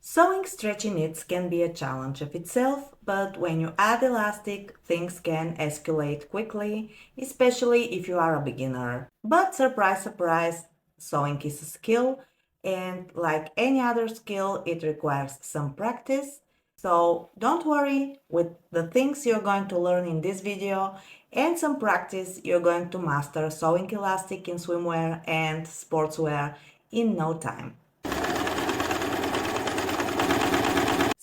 Sewing stretchy knits can be a challenge of itself, but when you add elastic, things can escalate quickly, especially if you are a beginner. But surprise, surprise, sewing is a skill, and like any other skill, it requires some practice. So don't worry, with the things you're going to learn in this video and some practice, you're going to master sewing elastic in swimwear and sportswear in no time.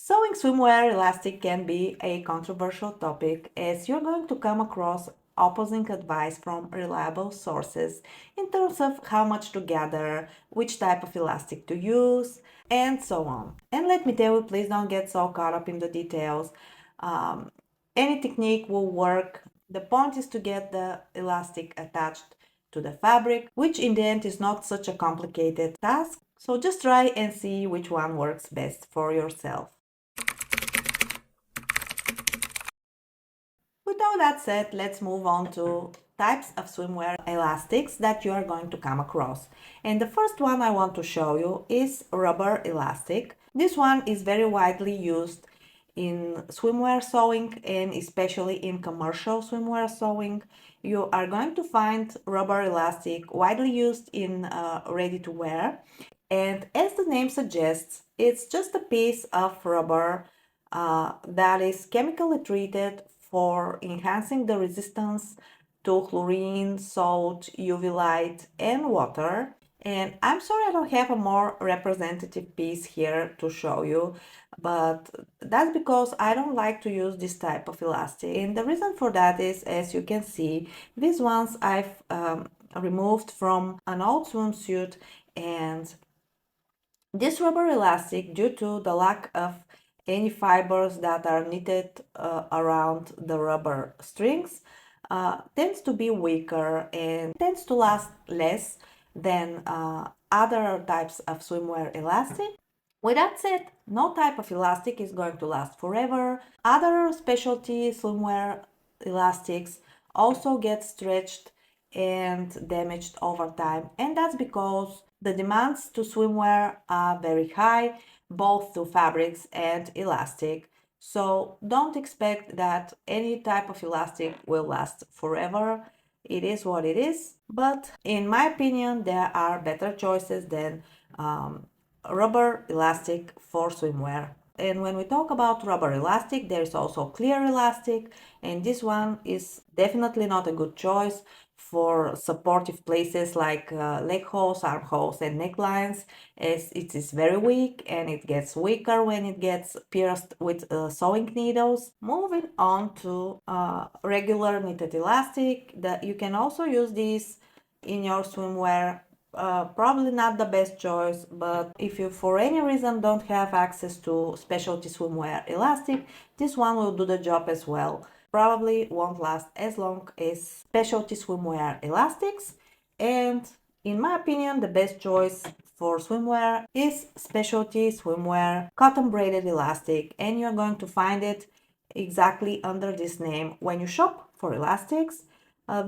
Sewing swimwear elastic can be a controversial topic as you're going to come across opposing advice from reliable sources in terms of how much to gather, which type of elastic to use, and so on. And let me tell you, please don't get so caught up in the details. Any technique will work. The point is to get the elastic attached to the fabric, which in the end is not such a complicated task. So just try and see which one works best for yourself. With all that said, let's move on to types of swimwear elastics that you are going to come across. And the first one I want to show you is rubber elastic. This one is very widely used in swimwear sewing and especially in commercial swimwear sewing. You are going to find rubber elastic widely used in ready-to-wear. And as the name suggests, it's just a piece of rubber that is chemically treated for enhancing the resistance to chlorine, salt, UV light, and water. And I'm sorry I don't have a more representative piece here to show you, but that's because I don't like to use this type of elastic. And the reason for that is, as you can see, these ones I've removed from an old swimsuit, and this rubber elastic, due to the lack of any fibers that are knitted around the rubber strings, tends to be weaker and tends to last less than other types of swimwear elastic. With that said, no type of elastic is going to last forever. Other specialty swimwear elastics also get stretched and damaged over time, and that's because the demands to swimwear are very high, both to fabrics and elastic. So don't expect that any type of elastic will last forever. It is what it is, but in my opinion, there are better choices than rubber elastic for swimwear. And when we talk about rubber elastic, there is also clear elastic, and this one is definitely not a good choice for supportive places like leg holes, armholes, and necklines, as it is very weak and it gets weaker when it gets pierced with sewing needles. Moving on to regular knitted elastic, that you can also use this in your swimwear. Probably not the best choice, but if you for any reason don't have access to specialty swimwear elastic, this one will do the job as well. Probably won't last as long as specialty swimwear elastics, and in my opinion, the best choice for swimwear is specialty swimwear cotton braided elastic, and you're going to find it exactly under this name when you shop for elastics.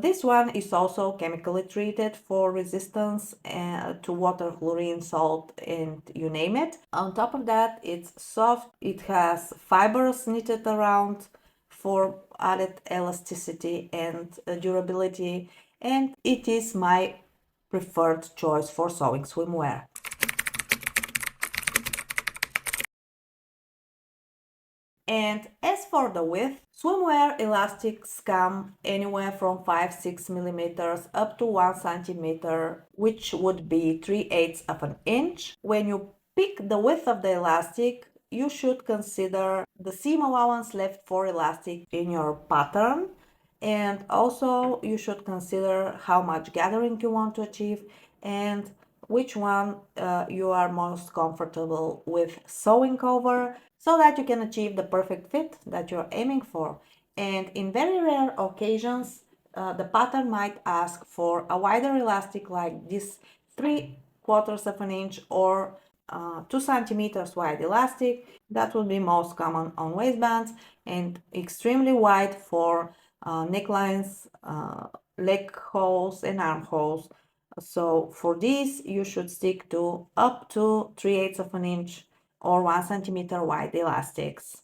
This one is also chemically treated for resistance to water, chlorine, salt, and you name it. On top of that, it's soft, it has fibers knitted around for added elasticity and durability, and it is my preferred choice for sewing swimwear. And as for the width, swimwear elastics come anywhere from 5-6 millimeters up to 1 centimeter, which would be 3/8 of an inch. When you pick the width of the elastic, you should consider the seam allowance left for elastic in your pattern, and also you should consider how much gathering you want to achieve and which one you are most comfortable with sewing over, so that you can achieve the perfect fit that you're aiming for. And in very rare occasions, the pattern might ask for a wider elastic like this 3/4 of an inch or 2 centimeters wide elastic. That would be most common on waistbands, and extremely wide for necklines, leg holes, and armholes. So for this, you should stick to up to 3/8 of an inch or 1 centimeter wide elastics.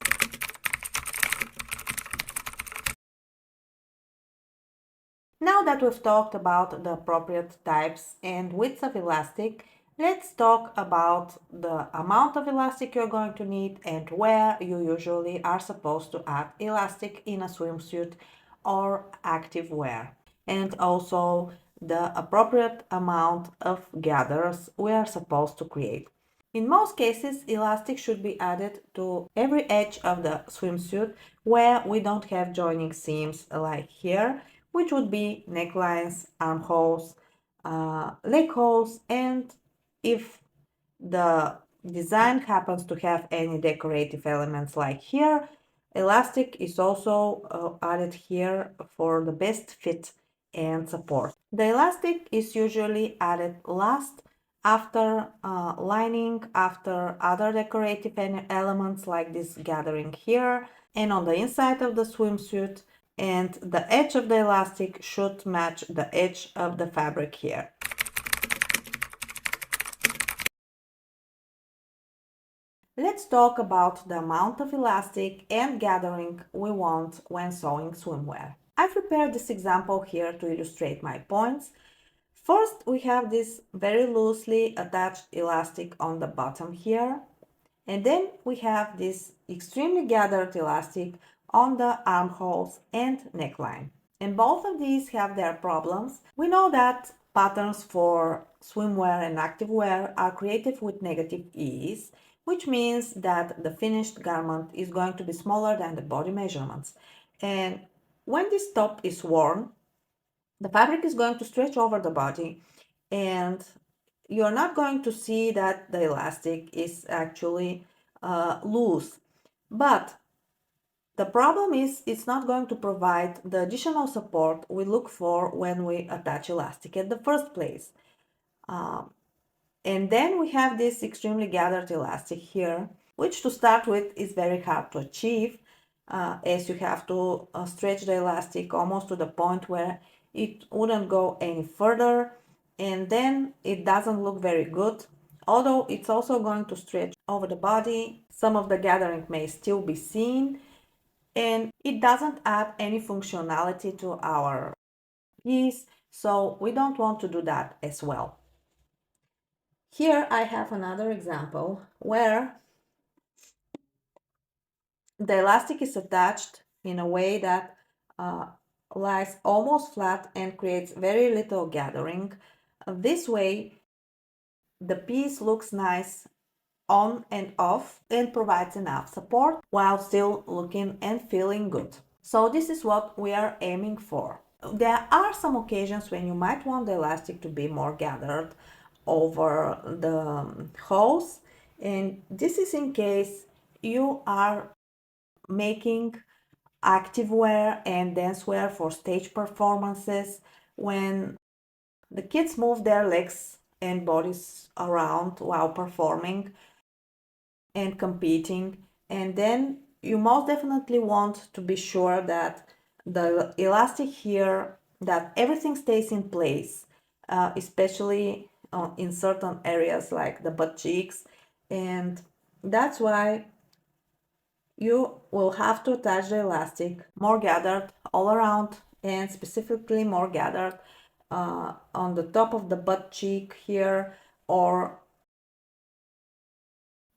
Now that we've talked about the appropriate types and widths of elastic, let's talk about the amount of elastic you're going to need and where you usually are supposed to add elastic in a swimsuit or active wear, and also the appropriate amount of gathers we are supposed to create. In most cases, elastic should be added to every edge of the swimsuit where we don't have joining seams like here, which would be necklines, armholes, leg holes, and if the design happens to have any decorative elements like here, elastic is also added here for the best fit and support. The elastic is usually added last after lining, after other decorative elements like this gathering here, and on the inside of the swimsuit, and the edge of the elastic should match the edge of the fabric here. Let's talk about the amount of elastic and gathering we want when sewing swimwear. I've prepared this example here to illustrate my points. First, we have this very loosely attached elastic on the bottom here, and then we have this extremely gathered elastic on the armholes and neckline. And both of these have their problems. We know that patterns for swimwear and activewear are created with negative ease, which means that the finished garment is going to be smaller than the body measurements. And when this top is worn, the fabric is going to stretch over the body, and you're not going to see that the elastic is actually loose. But the problem is it's not going to provide the additional support we look for when we attach elastic at the first place. And then we have this extremely gathered elastic here, which to start with is very hard to achieve, as you have to stretch the elastic almost to the point where it wouldn't go any further, and then it doesn't look very good. Although it's also going to stretch over the body, some of the gathering may still be seen, and it doesn't add any functionality to our piece, so we don't want to do that as well. Here I have another example where the elastic is attached in a way that lies almost flat and creates very little gathering. This way, the piece looks nice on and off and provides enough support while still looking and feeling good. So this is what we are aiming for. There are some occasions when you might want the elastic to be more gathered over the hose, and this is in case you are making activewear and dancewear for stage performances when the kids move their legs and bodies around while performing and competing, and then you most definitely want to be sure that the elastic here, that everything stays in place, especially in certain areas like the butt cheeks, and that's why you will have to attach the elastic more gathered all around, and specifically more gathered on the top of the butt cheek here, or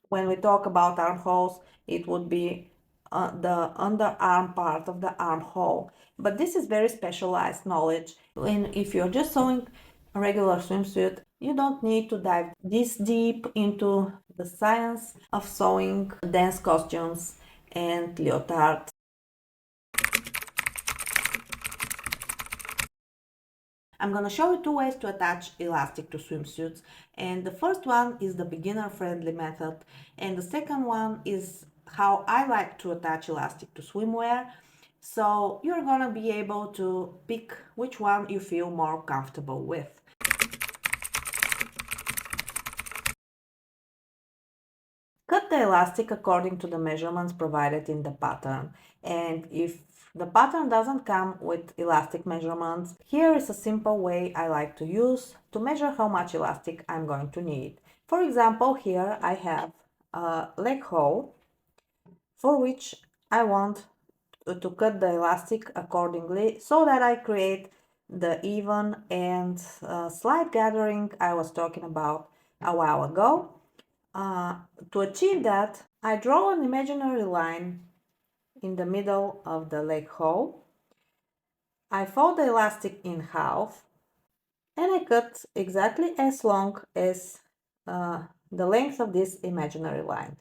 when we talk about armholes, it would be the underarm part of the armhole. But this is very specialized knowledge. And if you're just sewing a regular swimsuit, you don't need to dive this deep into the science of sewing dance costumes and leotards. I'm going to show you two ways to attach elastic to swimsuits, and the first one is the beginner-friendly method, and the second one is how I like to attach elastic to swimwear. So you're going to be able to pick which one you feel more comfortable with. Cut the elastic according to the measurements provided in the pattern, and if the pattern doesn't come with elastic measurements, here is a simple way I like to use to measure how much elastic I'm going to need. For example, here I have leg hole, for which I want to cut the elastic accordingly so that I create the even and slight gathering I was talking about a while ago. To achieve that, I draw an imaginary line in the middle of the leg hole. I fold the elastic in half and I cut exactly as long as the length of this imaginary line.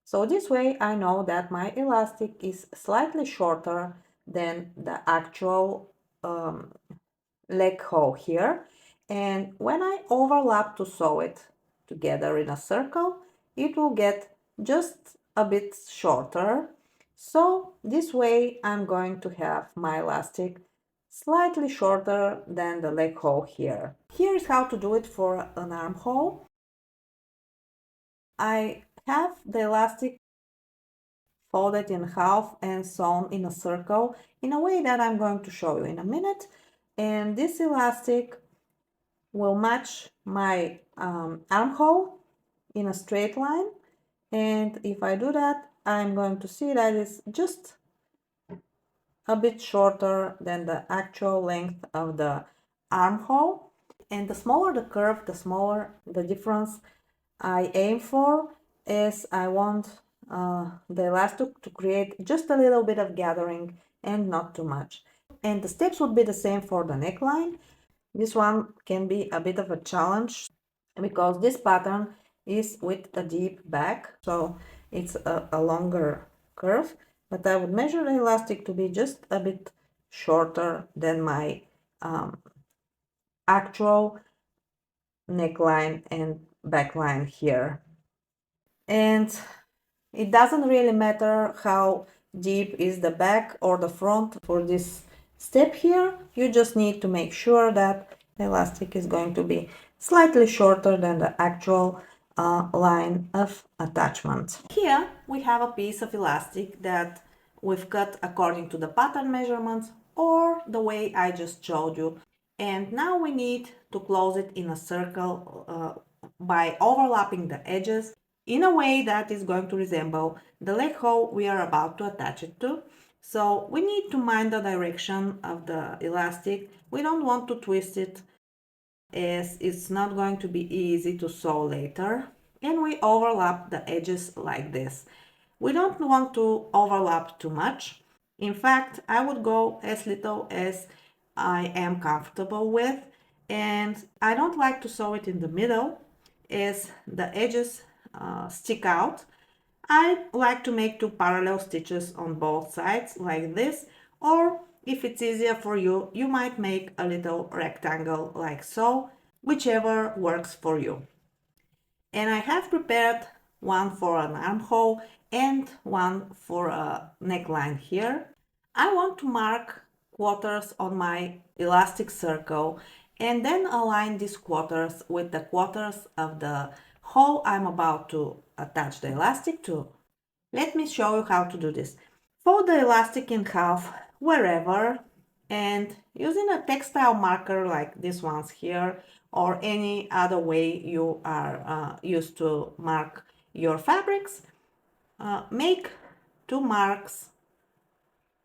So this way I know that my elastic is slightly shorter than the actual leg hole here. And when I overlap to sew it together in a circle, it will get just a bit shorter. So this way I'm going to have my elastic slightly shorter than the leg hole here. Here is how to do it for an armhole. I have the elastic folded in half and sewn in a circle in a way that I'm going to show you in a minute. And this elastic will match my armhole in a straight line. And if I do that, I'm going to see that it's just a bit shorter than the actual length of the armhole. And the smaller the curve, the smaller the difference I aim for, is I want the elastic to create just a little bit of gathering and not too much. And the steps would be the same for the neckline. This one can be a bit of a challenge because this pattern is with a deep back, so it's a longer curve, but I would measure the elastic to be just a bit shorter than my actual neckline and backline here. And it doesn't really matter how deep is the back or the front for this step here. You just need to make sure that the elastic is going to be slightly shorter than the actual line of attachment. Here we have a piece of elastic that we've cut according to the pattern measurements or the way I just showed you. And now we need to close it in a circle by overlapping the edges in a way that is going to resemble the leg hole we are about to attach it to. So we need to mind the direction of the elastic. We don't want to twist it, as it's not going to be easy to sew later. And we overlap the edges like this. We don't want to overlap too much. In fact, I would go as little as I am comfortable with, and I don't like to sew it in the middle as the edges stick out. I like to make two parallel stitches on both sides like this, or if it's easier for you, you might make a little rectangle like so, whichever works for you. And I have prepared one for an armhole and one for a neckline here. I want to mark quarters on my elastic circle and then align these quarters with the quarters of the hole I'm about to attach the elastic to. Let me show you how to do this. Fold the elastic in half wherever, and using a textile marker like these ones here or any other way you are used to mark your fabrics, make two marks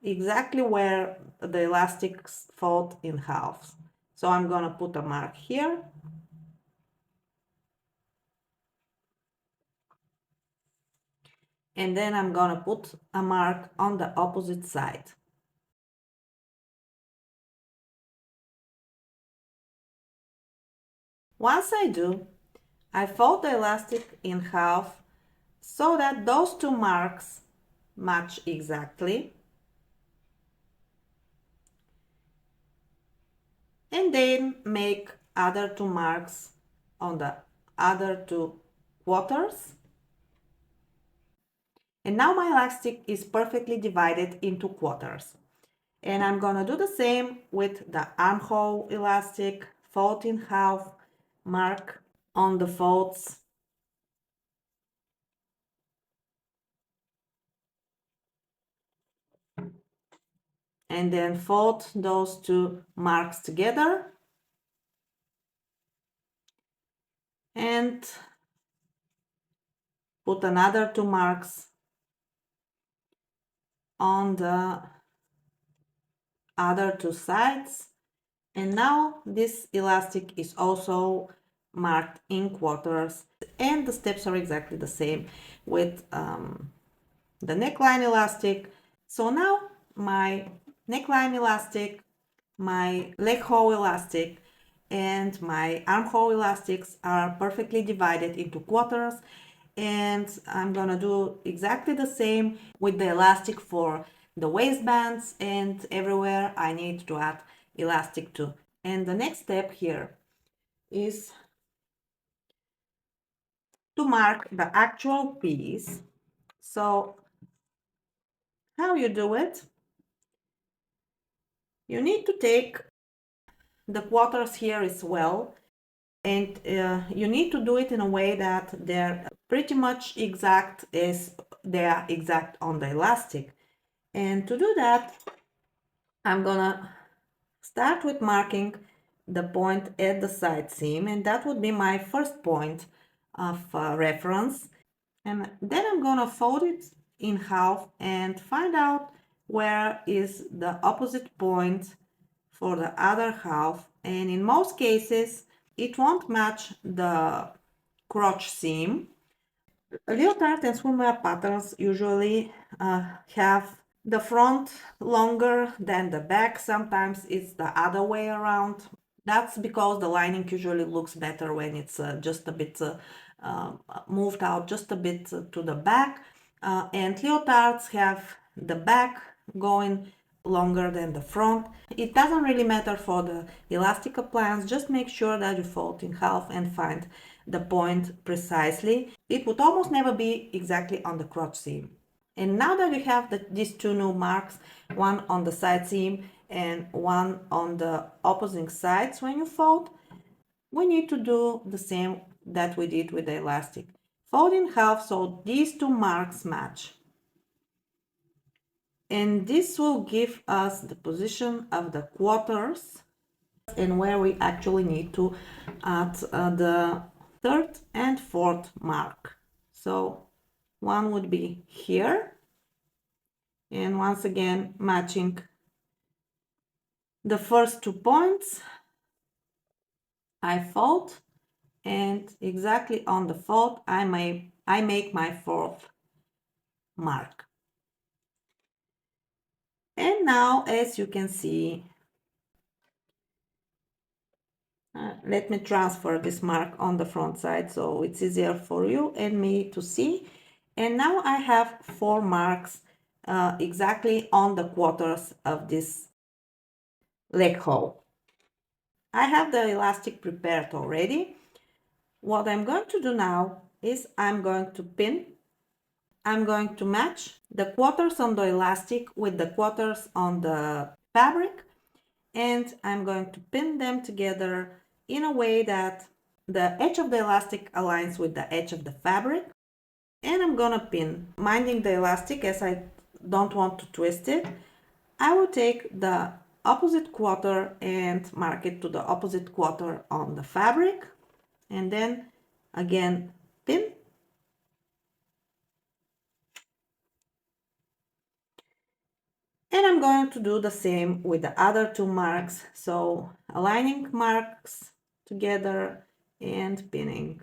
exactly where the elastics fold in half. So I'm gonna put a mark here, and then I'm gonna put a mark on the opposite side. Once I do, I fold the elastic in half so that those two marks match exactly. And then make other two marks on the other two quarters. And now my elastic is perfectly divided into quarters. And I'm gonna do the same with the armhole elastic, fold in half, mark on the folds. And then fold those two marks together. And put another 2 marks on the other 2 sides, and now this elastic is also marked in quarters, and the steps are exactly the same with the neckline elastic. So now my neckline elastic, my leg hole elastic, and my armhole elastics are perfectly divided into quarters, and I'm gonna do exactly the same with the elastic for the waistbands, and everywhere I need to add elastic too. And the next step here is to mark the actual piece. So how you do it? You need to take the quarters here as well, and you need to do it in a way that they're pretty much exact as they are exact on the elastic. And to do that, I'm gonna start with marking the point at the side seam, and that would be my first point of reference. And then I'm gonna fold it in half and find out where is the opposite point for the other half. And in most cases, it won't match the crotch seam. Leotard and swimwear patterns usually have the front longer than the back. Sometimes it's the other way around. That's because the lining usually looks better when it's just a bit moved out just a bit to the back. And leotards have the back going longer than the front. It doesn't really matter for the elastic appliance, just make sure that you fold in half and find the point precisely. It would almost never be exactly on the crotch seam. And now that you have these 2 new marks, one on the side seam and one on the opposing sides when you fold, we need to do the same that we did with the elastic. Fold in half so these 2 marks match. And this will give us the position of the quarters and where we actually need to add the 3rd and 4th mark. So one would be here, and once again matching the first 2 points, I fold, and exactly on the fold I make my 4th mark. And now, as you can see, let me transfer this mark on the front side so it's easier for you and me to see. And now I have 4 marks exactly on the quarters of this leg hole. I have the elastic prepared already. What I'm going to do now is I'm going to pin. I'm going to match the quarters on the elastic with the quarters on the fabric, and I'm going to pin them together in a way that the edge of the elastic aligns with the edge of the fabric. And I'm gonna pin, minding the elastic as I don't want to twist it. I will take the opposite quarter and mark it to the opposite quarter on the fabric, and then again pin. And I'm going to do the same with the other 2 marks, so aligning marks together and pinning.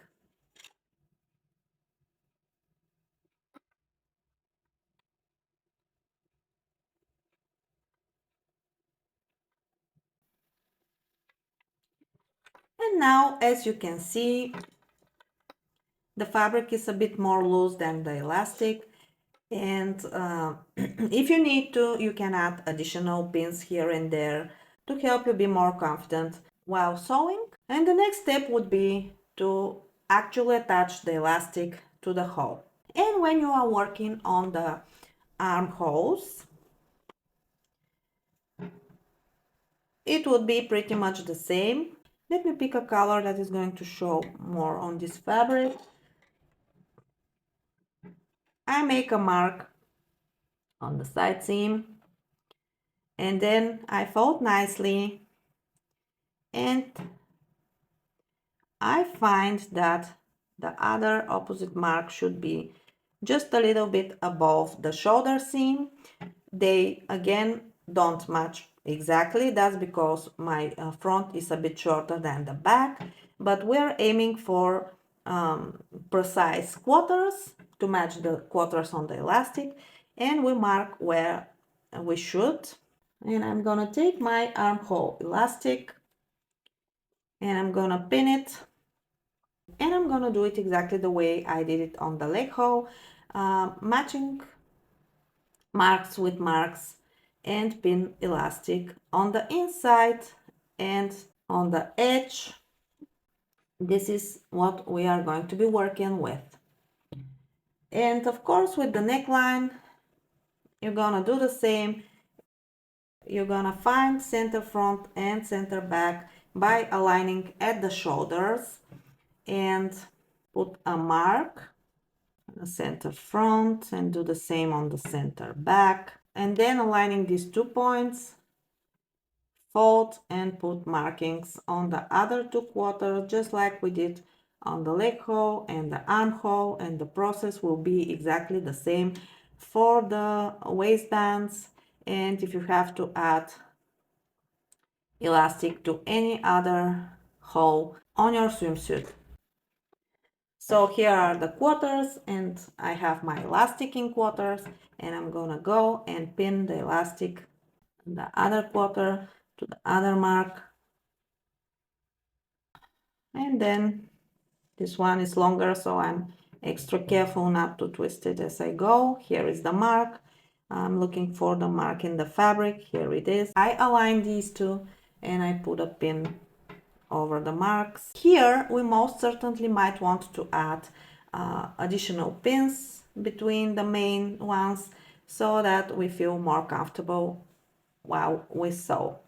And now, as you can see, the fabric is a bit more loose than the elastic, and if you need to, you can add additional pins here and there to help you be more confident while sewing. And the next step would be to actually attach the elastic to the hole. And when you are working on the armholes, it would be pretty much the same. Let me pick a color that is going to show more on this fabric. I make a mark on the side seam, and then I fold nicely, and I find that The other opposite mark should be just a little bit above the shoulder seam. They again don't match exactly. That's because my front is a bit shorter than the back, but we're aiming for precise quarters to match the quarters on the elastic, and we mark where we should. And I'm gonna take my armhole elastic and I'm gonna pin it, and I'm gonna do it exactly the way I did it on the leg hole, matching marks with marks and pin elastic on the inside and on the edge. This is what we are going to be working with. And of course, with the neckline, you're gonna do the same. You're gonna find center front and center back by aligning at the shoulders and put a mark on the center front and do the same on the center back. And then aligning these 2 points, fold and put markings on the other 2 quarters, just like we did on the leg hole and the armhole, and the process will be exactly the same for the waistbands. And if you have to add elastic to any other hole on your swimsuit. So here are the quarters, and I have my elastic in quarters, and I'm gonna go and pin the elastic in the other quarter to the other mark. And then this one is longer, so I'm extra careful not to twist it as I go. Here is the mark. I'm looking for the mark in the fabric. Here it is. I align these two and I put a pin over the marks. Here we most certainly might want to add additional pins between the main ones so that we feel more comfortable while we sew.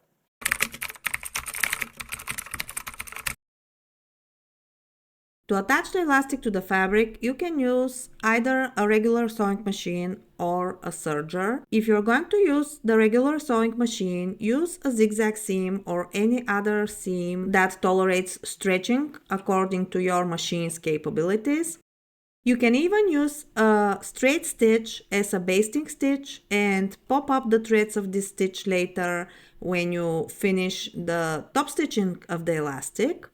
To attach the elastic to the fabric, you can use either a regular sewing machine or a serger. If you're going to use the regular sewing machine, use a zigzag seam or any other seam that tolerates stretching according to your machine's capabilities. You can even use a straight stitch as a basting stitch and pop up the threads of this stitch later when you finish the top stitching of the elastic.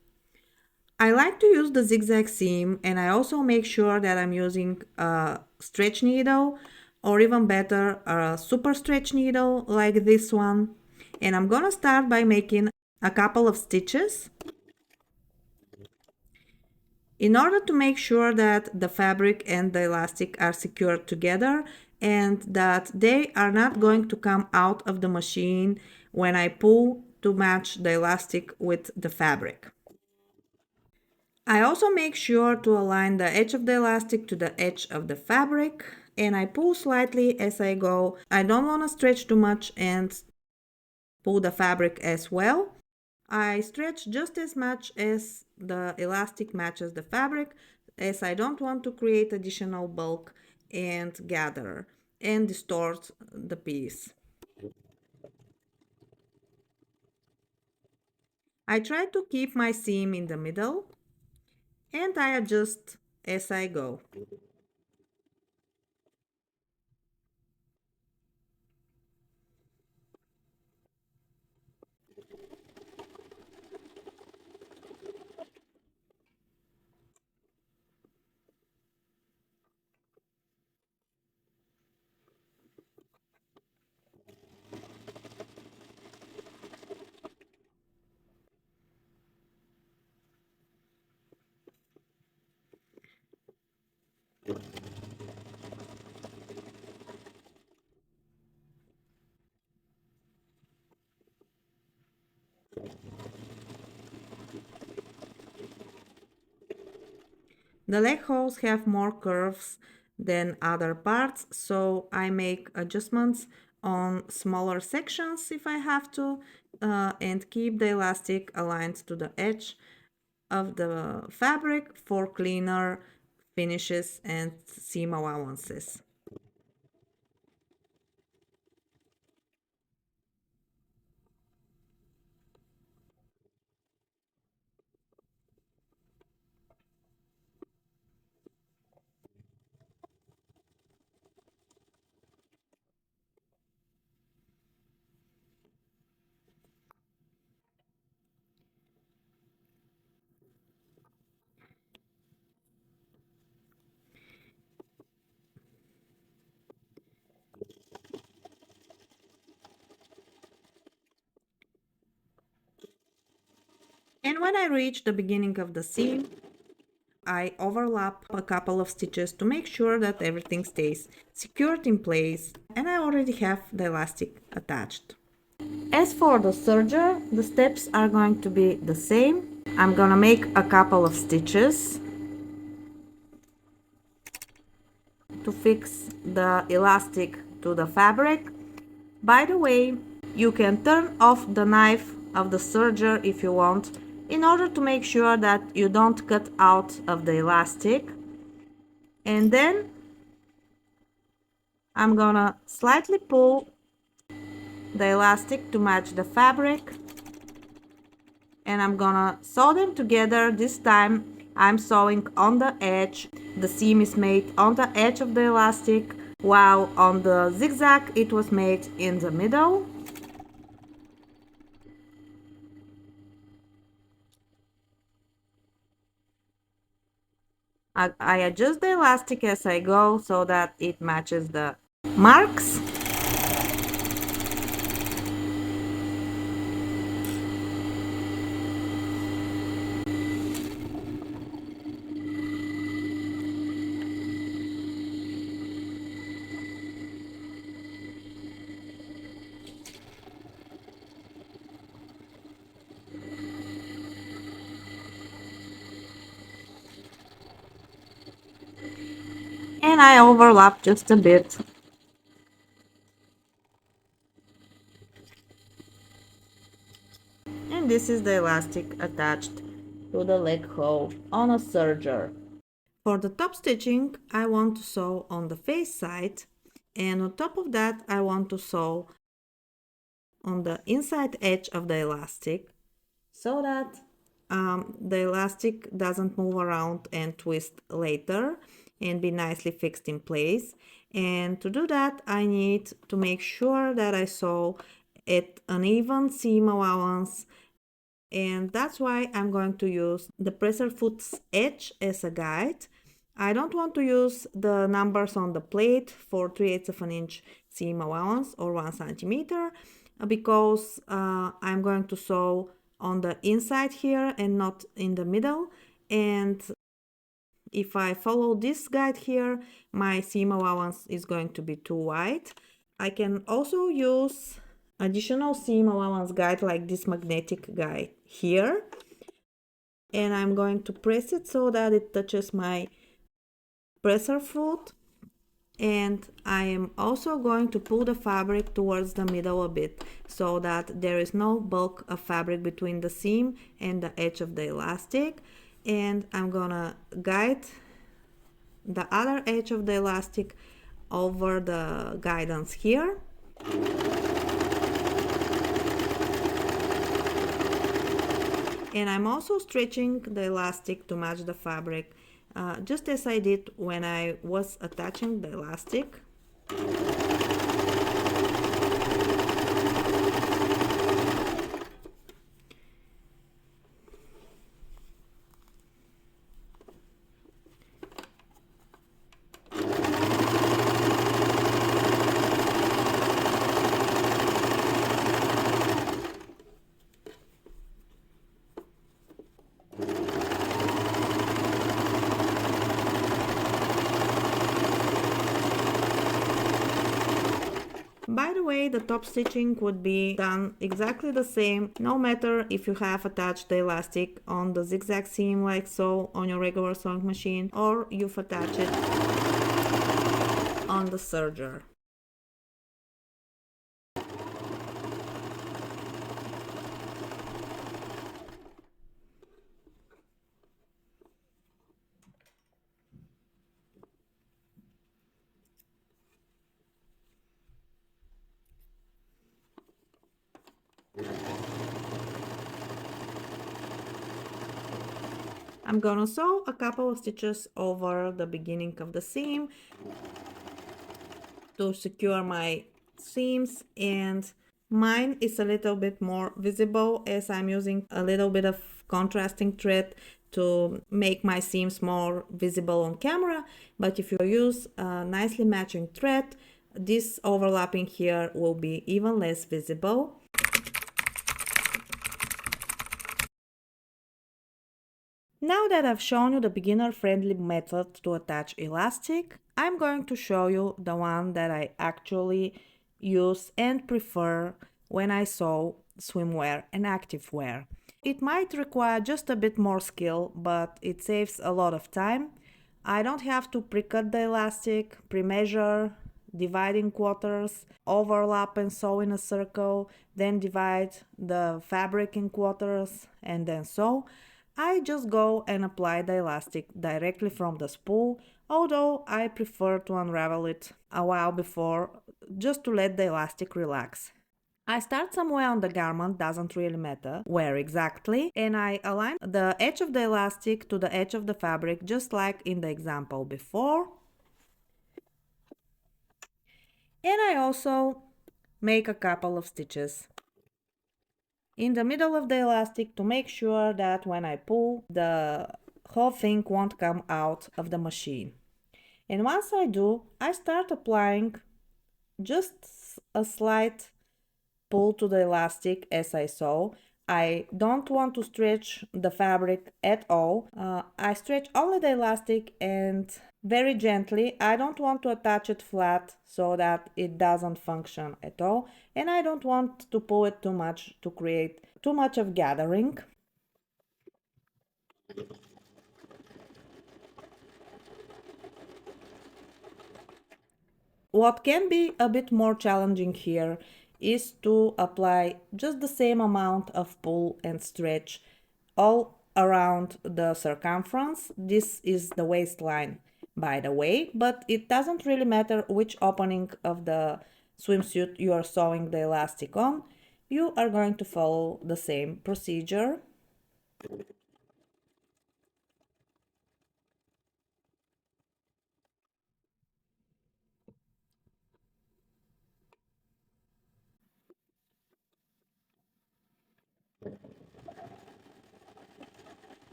I like to use the zigzag seam, and I also make sure that I'm using a stretch needle, or even better, a super stretch needle like this one. And I'm gonna start by making a couple of stitches in order to make sure that the fabric and the elastic are secured together and that they are not going to come out of the machine when I pull to match the elastic with the fabric. I also make sure to align the edge of the elastic to the edge of the fabric, and I pull slightly as I go. I don't want to stretch too much and pull the fabric as well. I stretch just as much as the elastic matches the fabric, as I don't want to create additional bulk and gather and distort the piece. I try to keep my seam in the middle and I adjust as I go. The leg holes have more curves than other parts, so I make adjustments on smaller sections if I have to, and keep the elastic aligned to the edge of the fabric for cleaner finishes and seam allowances. And when I reach the beginning of the seam, I overlap a couple of stitches to make sure that everything stays secured in place, and I already have the elastic attached. As for the serger, the steps are going to be the same. I'm gonna make a couple of stitches to fix the elastic to the fabric. By the way, you can turn off the knife of the serger if you want, in order to make sure that you don't cut out of the elastic. And then I'm gonna slightly pull the elastic to match the fabric, and I'm gonna sew them together. This time I'm sewing on the edge. The seam is made on the edge of the elastic, while on the zigzag it was made in the middle. I adjust the elastic as I go so that it matches the marks. And I overlap just a bit. And this is the elastic attached to the leg hole on a serger. For the top stitching, I want to sew on the face side, and on top of that I want to sew on the inside edge of the elastic, so that the elastic doesn't move around and twist later and be nicely fixed in place. And to do that, I need to make sure that I sew at an even seam allowance, and that's why I'm going to use the presser foot's edge as a guide. I don't want to use the numbers on the plate for 3/8 of an inch seam allowance or 1 centimeter, because I'm going to sew on the inside here and not in the middle. And if I follow this guide here, my seam allowance is going to be too wide. I can also use additional seam allowance guide like this magnetic guide here, and I'm going to press it so that it touches my presser foot. And I am also going to pull the fabric towards the middle a bit, so that there is no bulk of fabric between the seam and the edge of the elastic. And I'm gonna guide the other edge of the elastic over the guidance here. And I'm also stretching the elastic to match the fabric, just as I did when I was attaching the elastic. By the way, the top stitching would be done exactly the same, no matter if you have attached the elastic on the zigzag seam like so on your regular sewing machine, or you've attached it on the serger. I'm gonna sew a couple of stitches over the beginning of the seam to secure my seams, and mine is a little bit more visible as I'm using a little bit of contrasting thread to make my seams more visible on camera. But if you use a nicely matching thread, this overlapping here will be even less visible. Now that I've shown you the beginner-friendly method to attach elastic, I'm going to show you the one that I actually use and prefer when I sew swimwear and activewear. It might require just a bit more skill, but it saves a lot of time. I don't have to pre-cut the elastic, pre-measure, divide in quarters, overlap and sew in a circle, then divide the fabric in quarters and then sew. I just go and apply the elastic directly from the spool, although I prefer to unravel it a while before just to let the elastic relax. I start somewhere on the garment, doesn't really matter where exactly, and I align the edge of the elastic to the edge of the fabric just like in the example before. And I also make a couple of stitches in the middle of the elastic to make sure that when I pull, the whole thing won't come out of the machine. And once I do, I start applying just a slight pull to the elastic as I sew. I don't want to stretch the fabric at all. I stretch only the elastic and very gently. I don't want to attach it flat so that it doesn't function at all. And I don't want to pull it too much to create too much of gathering. What can be a bit more challenging here is to apply just the same amount of pull and stretch all around the circumference. This is the waistline, by the way, but it doesn't really matter which opening of the swimsuit you are sewing the elastic on. You are going to follow the same procedure.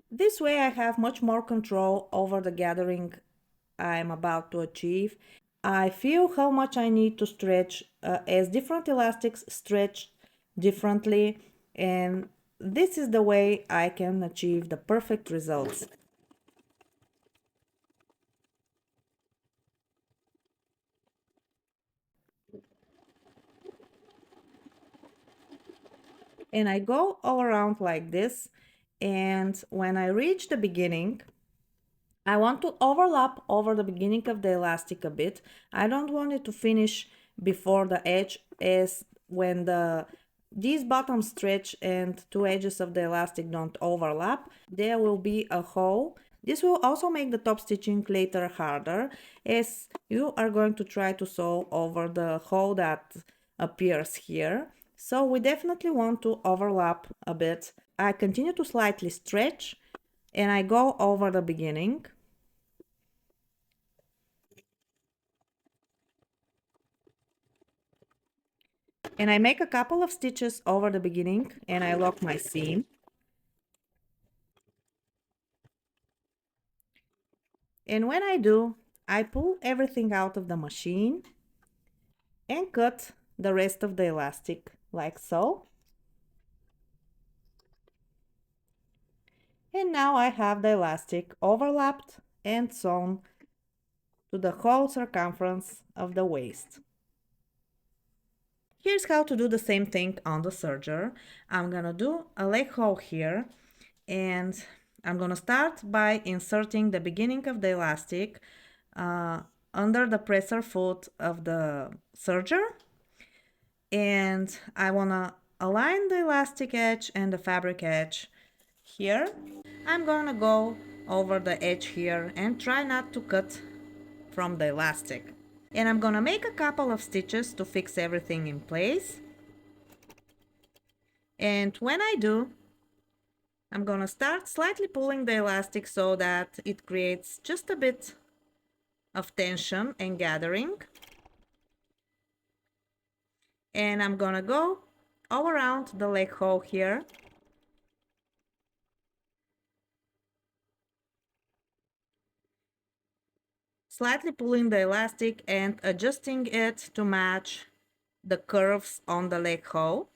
This way I have much more control over the gathering I'm about to achieve. I feel how much I need to stretch as different elastics stretch differently, and this is the way I can achieve the perfect results. And I go all around like this, and when I reach the beginning, I want to overlap over the beginning of the elastic a bit. I don't want it to finish before the edge, as when these bottoms stretch and two edges of the elastic don't overlap, there will be a hole. This will also make the top stitching later harder, as you are going to try to sew over the hole that appears here. So we definitely want to overlap a bit. I continue to slightly stretch and I go over the beginning. And I make a couple of stitches over the beginning and I lock my seam. And when I do, I pull everything out of the machine and cut the rest of the elastic like so. And now I have the elastic overlapped and sewn to the whole circumference of the waist. Here's how to do the same thing on the serger. I'm gonna do a leg hole here, and I'm gonna start by inserting the beginning of the elastic under the presser foot of the serger, and I wanna align the elastic edge and the fabric edge here. I'm gonna go over the edge here and try not to cut from the elastic. And I'm gonna make a couple of stitches to fix everything in place. And when I do, I'm gonna start slightly pulling the elastic so that it creates just a bit of tension and gathering. And I'm gonna go all around the leg hole here. Slightly pulling the elastic and adjusting it to match the curves on the leg hole.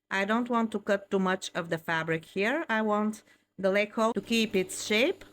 I don't want to cut too much of the fabric here. I want the leg hole to keep its shape.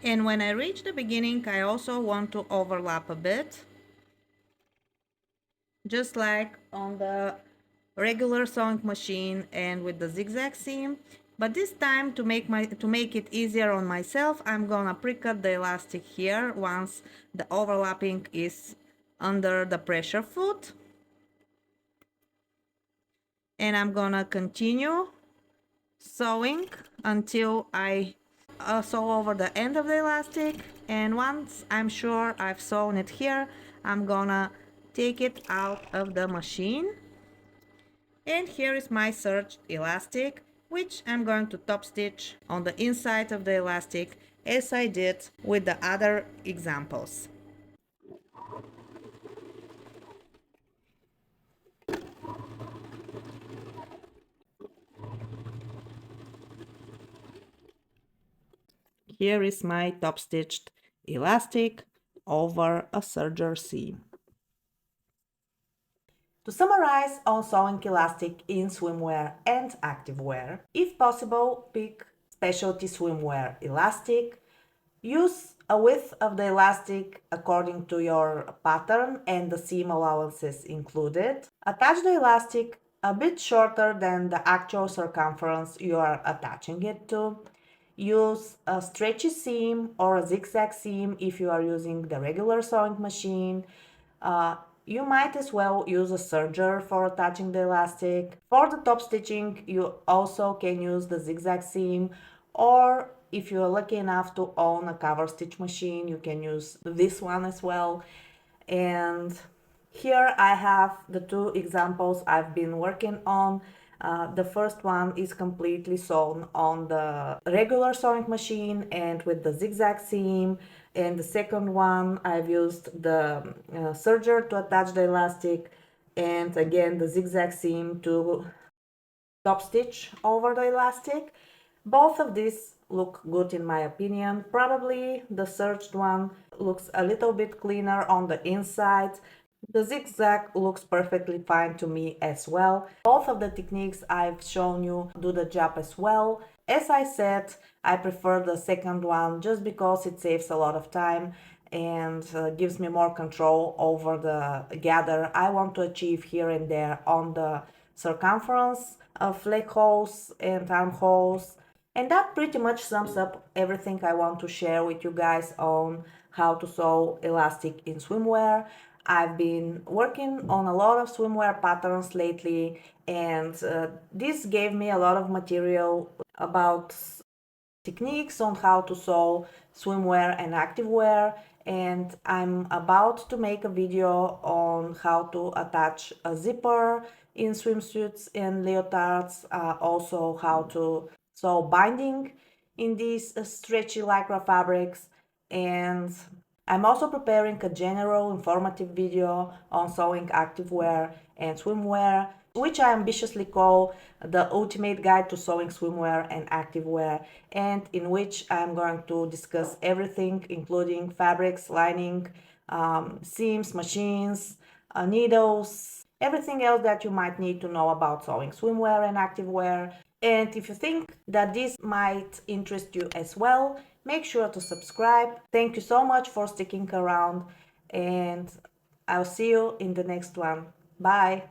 And when I reach the beginning, I also want to overlap a bit, just like on the regular sewing machine and with the zigzag seam. But this time, to make it easier on myself, I'm gonna pre-cut the elastic here once the overlapping is under the pressure foot. And I'm gonna continue sewing until I sew over the end of the elastic, and once I'm sure I've sewn it here, I'm gonna take it out of the machine. And here is my serged elastic, which I'm going to top stitch on the inside of the elastic as I did with the other examples. Here is my top stitched elastic over a serger seam. To summarize on sewing elastic in swimwear and activewear, if possible, pick specialty swimwear elastic. Use a width of the elastic according to your pattern and the seam allowances included. Attach the elastic a bit shorter than the actual circumference you are attaching it to. Use a stretchy seam or a zigzag seam if you are using the regular sewing machine. You might as well use a serger for attaching the elastic. For the top stitching, you also can use the zigzag seam, or if you're lucky enough to own a cover stitch machine, you can use this one as well. And here I have the two examples I've been working on. The first one is completely sewn on the regular sewing machine and with the zigzag seam. And the second one, I've used the serger to attach the elastic, and again the zigzag seam to top stitch over the elastic. Both of these look good in my opinion. Probably the serged one looks a little bit cleaner on the inside. The zigzag looks perfectly fine to me as well. Both of the techniques I've shown you do the job as well. As I said, I prefer the second one just because it saves a lot of time and gives me more control over the gather I want to achieve here and there on the circumference of leg holes and armholes. And that pretty much sums up everything I want to share with you guys on how to sew elastic in swimwear. I've been working on a lot of swimwear patterns lately, and this gave me a lot of material about techniques on how to sew swimwear and activewear, and I'm about to make a video on how to attach a zipper in swimsuits and leotards, also how to sew binding in these stretchy lycra fabrics, and I'm also preparing a general informative video on sewing activewear and swimwear, which I ambitiously call the ultimate guide to sewing swimwear and activewear, and in which I'm going to discuss everything, including fabrics, lining, seams, machines, needles, everything else that you might need to know about sewing swimwear and activewear. And if you think that this might interest you as well, make sure to subscribe. Thank you so much for sticking around, and I'll see you in the next one. Bye.